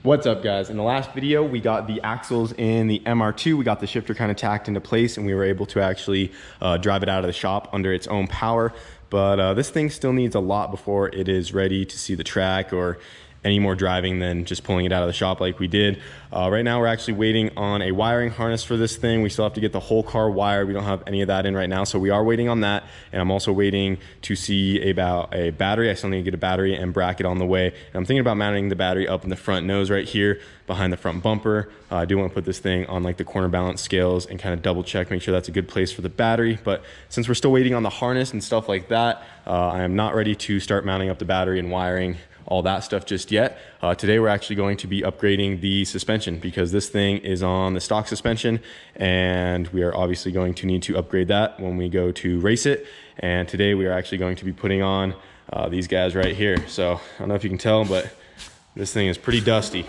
What's up, guys? In the last video, we got the axles in the MR2. We got the shifter kind of tacked into place and we were able to actually drive it out of the shop under its own power. But this thing still needs a lot before it is ready to see the track or any more driving than just pulling it out of the shop like we did. Right now we're actually waiting on a wiring harness for this thing. We still have to get the whole car wired. We don't have any of that in right now, so we are waiting on that. And I'm also waiting to see about a battery. I still need to get a battery and bracket on the way. And I'm thinking about mounting the battery up in the front nose right here behind the front bumper. I do want to put this thing on like the corner balance scales and kind of double check, make sure that's a good place for the battery. But since we're still waiting on the harness and stuff like that, I am not ready to start mounting up the battery and wiring all that stuff just yet. Today we're actually going to be upgrading the suspension because this thing is on the stock suspension and we are obviously going to need to upgrade that when we go to race it. And today we are actually going to be putting on these guys right here. So I don't know if you can tell, but this thing is pretty dusty.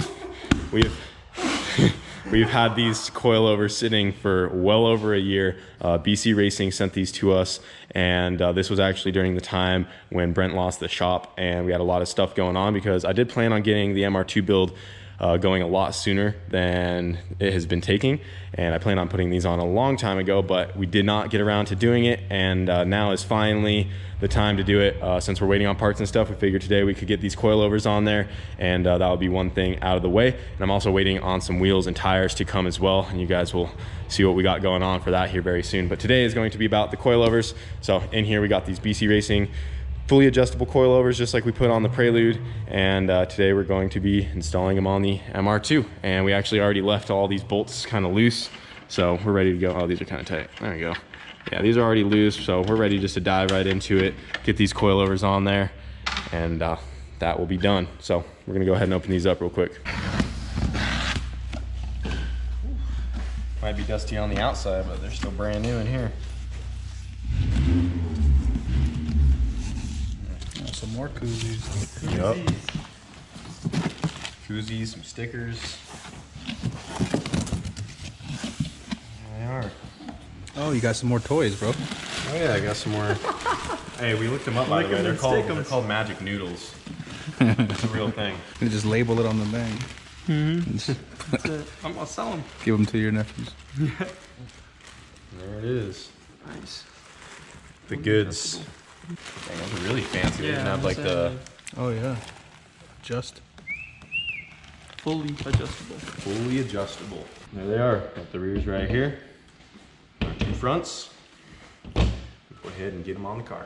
We've had these coilovers sitting for well over a year. BC Racing sent these to us, and this was actually during the time when Brent lost the shop and we had a lot of stuff going on because I did plan on getting the MR2 build going a lot sooner than it has been taking, and I planned on putting these on a long time ago, but we did not get around to doing it, and now is finally the time to do it. Since we're waiting on parts and stuff, we figured today we could get these coilovers on there, and that would be one thing out of the way. And I'm also waiting on some wheels and tires to come as well, and you guys will see what we got going on for that here very soon. But today is going to be about the coilovers. So in here we got these BC Racing fully adjustable coilovers, just like we put on the Prelude, and today we're going to be installing them on the MR2. And we actually already left all these bolts kind of loose, so we're ready to go. Oh, these are kind of tight. There we go. Yeah, these are already loose, so we're ready just to dive right into it, get these coilovers on there, and that will be done. So we're gonna go ahead and open these up real quick. Might be dusty on the outside, but they're still brand new in here. Some more koozies. Yup. Koozies, some stickers. There they are. Oh, you got some more toys, bro. Oh yeah, I got some more. Hey, we looked them up by the way. They're called Magic Noodles. It's a real thing. You just label it on the bag. That's it. I'm gonna sell them. Give them to your nephews. There it is. Nice. The goods. Dang, those are really fancy. They even have like the Oh yeah. Just. Fully adjustable. fully adjustable. There they are. Got the rears right here. Two fronts. Go ahead and get them on the car.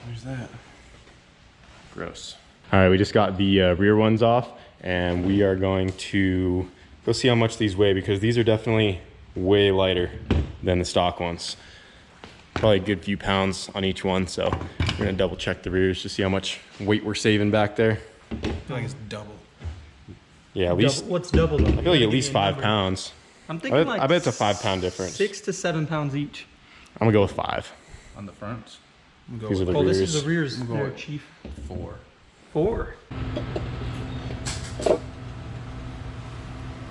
There's that. Gross. All right, we just got the rear ones off, and we are going to go see how much these weigh because these are definitely way lighter than the stock ones. Probably a good few pounds on each one, so we're gonna double check the rears to see how much weight we're saving back there. I feel like it's double. Yeah, at least. What's double though? I feel like at least 5 pounds. I'm thinking like I bet it's a 5 pound difference. 6 to 7 pounds each. I'm gonna go with 5. On the fronts. I'm These are the Oh, this rears. is the rears I'm there, going Chief. 4. 4. All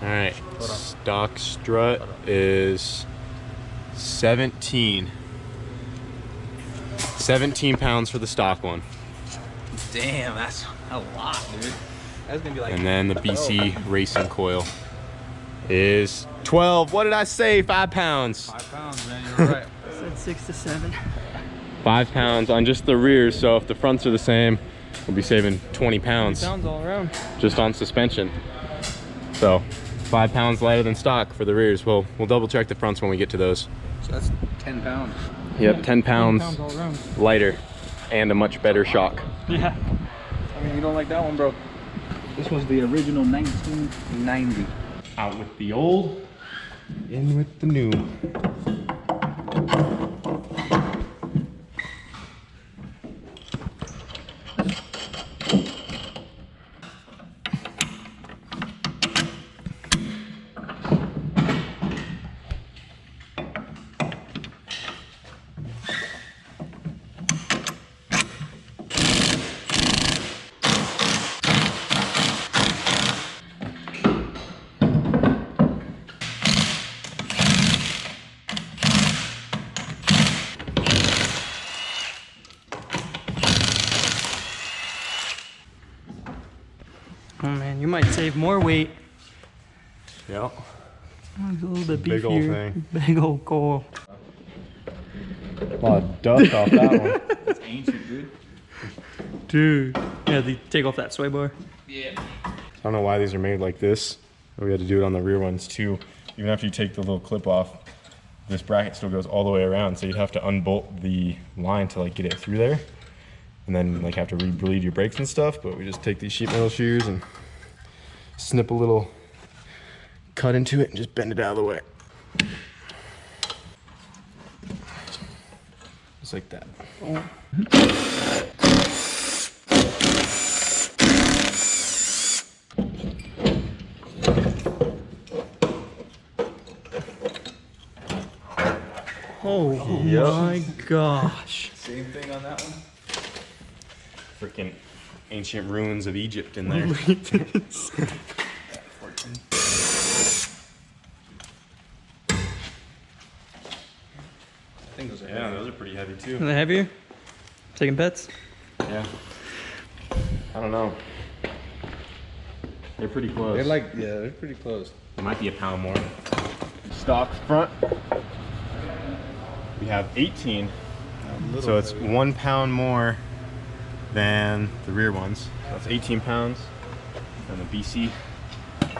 right, stock strut is 17 pounds for the stock one. Damn, that's a lot, dude. That's gonna be like. And then the BC Racing coil is 12. What did I say? 5 pounds. 5 pounds, man. You're right. I said 6 to 7. 5 pounds on just the rears. So if the fronts are the same, we'll be saving 20 pounds 20 pounds all around. just on suspension. So 5 pounds lighter than stock for the rears. We'll double check the fronts when we get to those. So that's 10 pounds. Yep, 10 pounds all around. lighter and a much better shock. Yeah. I mean, you don't like that one, bro. This was the original 1990. Out with the old, in with the new. Oh man, you might save more weight. Yeah. A little bit beefier. Big old thing. Big old coil. A lot of dust off that one. It's ancient, dude. Dude. Yeah, they take off that sway bar. Yeah. I don't know why these are made like this. We had to do it on the rear ones too. Even after you take the little clip off, this bracket still goes all the way around, so you'd have to unbolt the line to like get it through there, and then like have to re-bleed your brakes and stuff. But we just take these sheet metal shears and snip a little cut into it and just bend it out of the way. Just like that. Oh Yep. my gosh. Same thing on that one. Freaking ancient ruins of Egypt in there. I think those are Yeah, those are pretty heavy Are too. they heavier? Taking bets? Yeah. I don't know. They're pretty close. They're like, yeah, they're pretty close. It might be a pound more. Stock front. We have 18. So it's 1 pound more than the rear ones. So that's 18 pounds. And the BC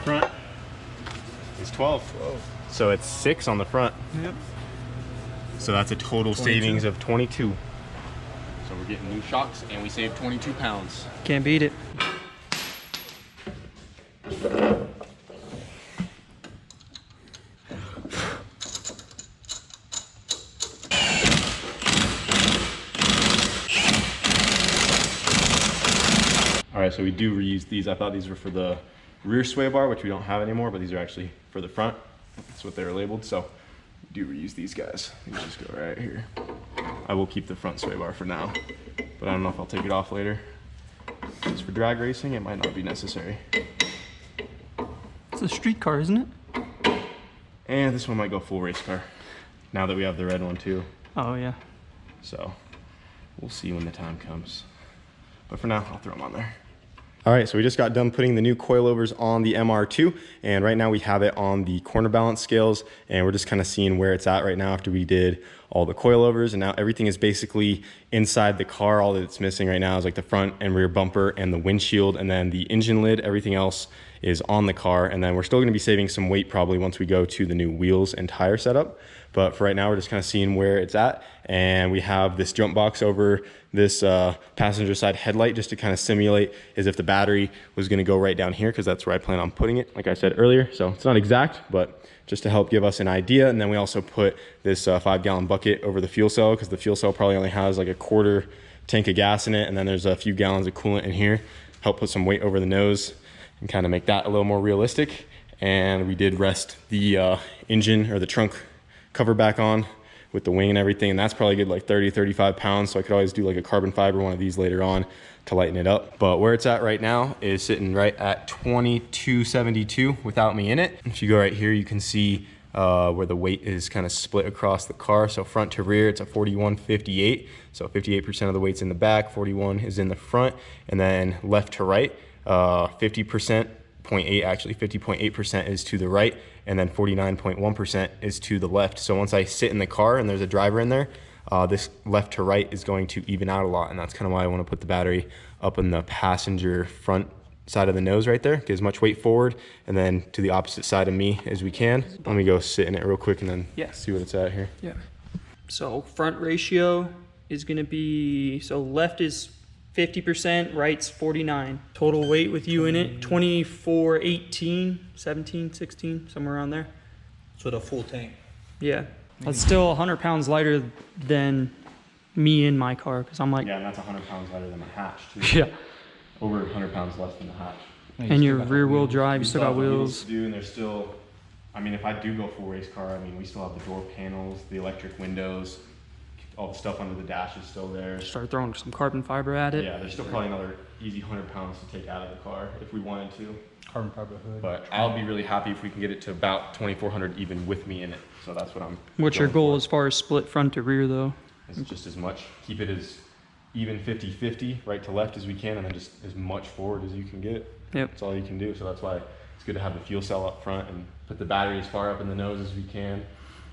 front is 12. So it's 6 on the front. Yep. So that's a total savings of 22. So we're getting new shocks and we save 22 pounds. Can't beat it. All right, so we do reuse these. I thought these were for the rear sway bar, which we don't have anymore, but these are actually for the front. That's what they were labeled. So we do reuse these guys. These just go right here. I will keep the front sway bar for now, but I don't know if I'll take it off later. Just for drag racing, it might not be necessary. It's a street car, isn't it? And this one might go full race car, now that we have the red one too. Oh yeah. So we'll see when the time comes. But for now, I'll throw them on there. All right, so we just got done putting the new coilovers on the MR2, and right now we have it on the corner balance scales, and we're just kind of seeing where it's at right now after we did all the coilovers, and now everything is basically inside the car. All that's missing right now is like the front and rear bumper and the windshield, and then the engine lid. Everything else is on the car, and then we're still gonna be saving some weight probably once we go to the new wheels and tire setup. But for right now, we're just kind of seeing where it's at. And we have this jump box over this passenger side headlight just to kind of simulate as if the battery was gonna go right down here, because that's where I plan on putting it, like I said earlier. So it's not exact, but just to help give us an idea. And then we also put this 5-gallon bucket over the fuel cell, because the fuel cell probably only has like a quarter tank of gas in it. And then there's a few gallons of coolant in here, help put some weight over the nose and kind of make that a little more realistic. And we did rest the engine or the trunk cover back on with the wing and everything, and that's probably good like 30-35 pounds, so I could always do like a carbon fiber one of these later on to lighten it up. But where it's at right now is sitting right at 2272 without me in it. If you go right here, you can see where the weight is kind of split across the car. So front to rear, it's a 41-58, so 58% of the weight's in the back, 41 is in the front, and then left to right, 50.8% is to the right, and then 49.1% is to the left. So once I sit in the car and there's a driver in there, this left to right is going to even out a lot, and that's kind of why I want to put the battery up in the passenger front side of the nose right there, get as much weight forward, and then to the opposite side of me as we can. Let me go sit in it real quick and then see what it's at here. Yeah. So front ratio is gonna be, so left is 50%, right's 49. Total weight with you in it, 24, 18, 17, 16, somewhere around there. So the full tank. Yeah. That's still 100 pounds lighter than me in my car, because I'm like, Yeah, and that's 100 pounds lighter than the hatch too. yeah. Over 100 pounds less than the hatch. And your rear wheel drive, you still got wheels. To do, and there's still, I mean, if I do go full race car, I mean, we still have the door panels, the electric windows, all the stuff under the dash is still there. Start throwing some carbon fiber at it. Yeah, there's still probably another easy 100 pounds to take out of the car if we wanted to. Carbon fiber hood. But I'll be really happy if we can get it to about 2,400 even with me in it. So that's what I'm What's your going goal for. as far as split front to rear though? It's just as much. Keep it as even 50-50 right to left as we can, and then just as much forward as you can get. Yep. That's all you can do. So that's why it's good to have the fuel cell up front and put the battery as far up in the nose as we can.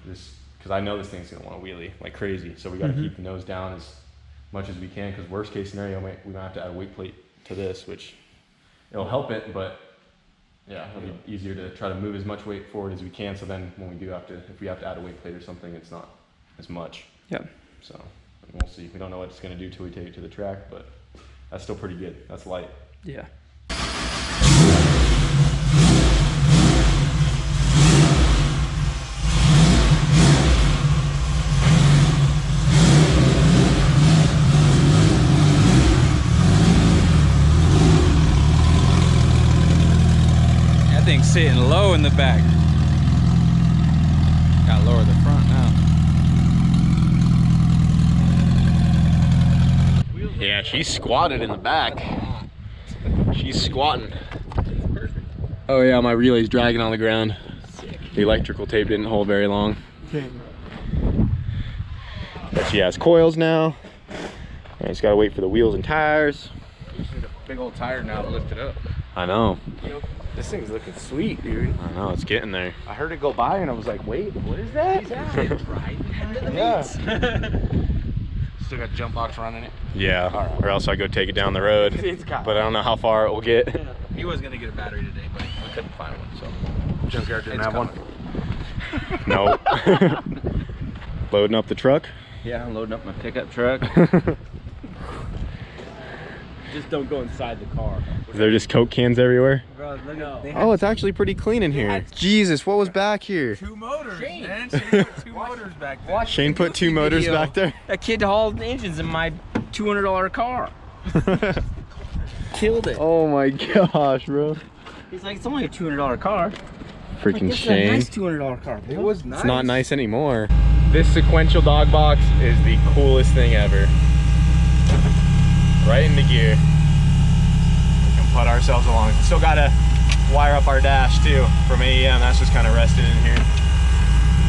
Just because I know this thing's gonna want to wheelie like crazy. So we got to keep the nose down as much as we can, because worst case scenario, we might have to add a weight plate to this, which it'll help it, but yeah, it'll be easier to try to move as much weight forward as we can. So then when we do have to, if we have to add a weight plate or something, it's not as much. Yeah. So we'll see. We don't know what it's gonna do till we take it to the track, but that's still pretty good. That's light. Yeah. That thing's sitting low in the back. Gotta lower the front now. Yeah, she's squatted in the back. She's squatting. Oh yeah, my relay's dragging on the ground. The electrical tape didn't hold very long. But she has coils now. And just gotta wait for the wheels and tires. You need a big old tire now to lift it up. I know. This thing's looking sweet, dude. I know, it's getting there. I heard it go by and I was like, wait, what is that? Yeah. Still got jump box running it. Yeah, Alright. or else I go take it down the road. It's got But I don't know how far it will get. He was gonna get a battery today, but we couldn't find one, so junkyard didn't have one. Nope. Loading up the truck. Yeah, I'm loading up my pickup truck. Just don't go inside the car. Is there just Coke cans everywhere? Bro, look at Oh, it's actually pretty clean in here. Jesus, what was back here? 2 motors, man. Shane put 2 motors back there. Shane put 2 motors back there. That kid hauled engines in my $200 car. Killed it. Oh my gosh, bro. He's like, it's only a $200 car. Freaking It's a Shane. nice $200 car. It was nice. It's not nice anymore. This sequential dog box is the coolest thing ever. Right into gear. We can put ourselves along. Still gotta wire up our dash too from AEM. That's just kind of rested in here.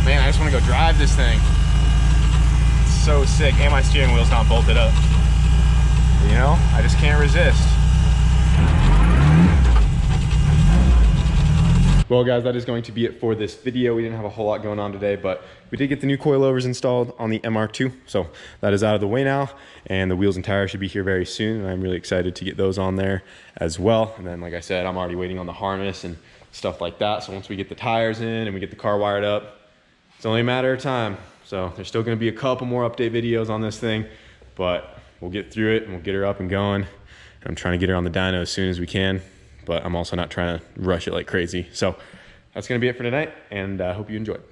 Man, I just want to go drive this thing. It's so sick. And my steering wheel's not bolted up. You know, I just can't resist. Well guys, that is going to be it for this video. We didn't have a whole lot going on today, but we did get the new coilovers installed on the MR2. So that is out of the way now, and the wheels and tires should be here very soon. And I'm really excited to get those on there as well. And then, like I said, I'm already waiting on the harness and stuff like that. So once we get the tires in and we get the car wired up, it's only a matter of time. So there's still gonna be a couple more update videos on this thing, but we'll get through it and we'll get her up and going. And I'm trying to get her on the dyno as soon as we can, but I'm also not trying to rush it like crazy. So that's gonna be it for tonight, and I hope you enjoyed.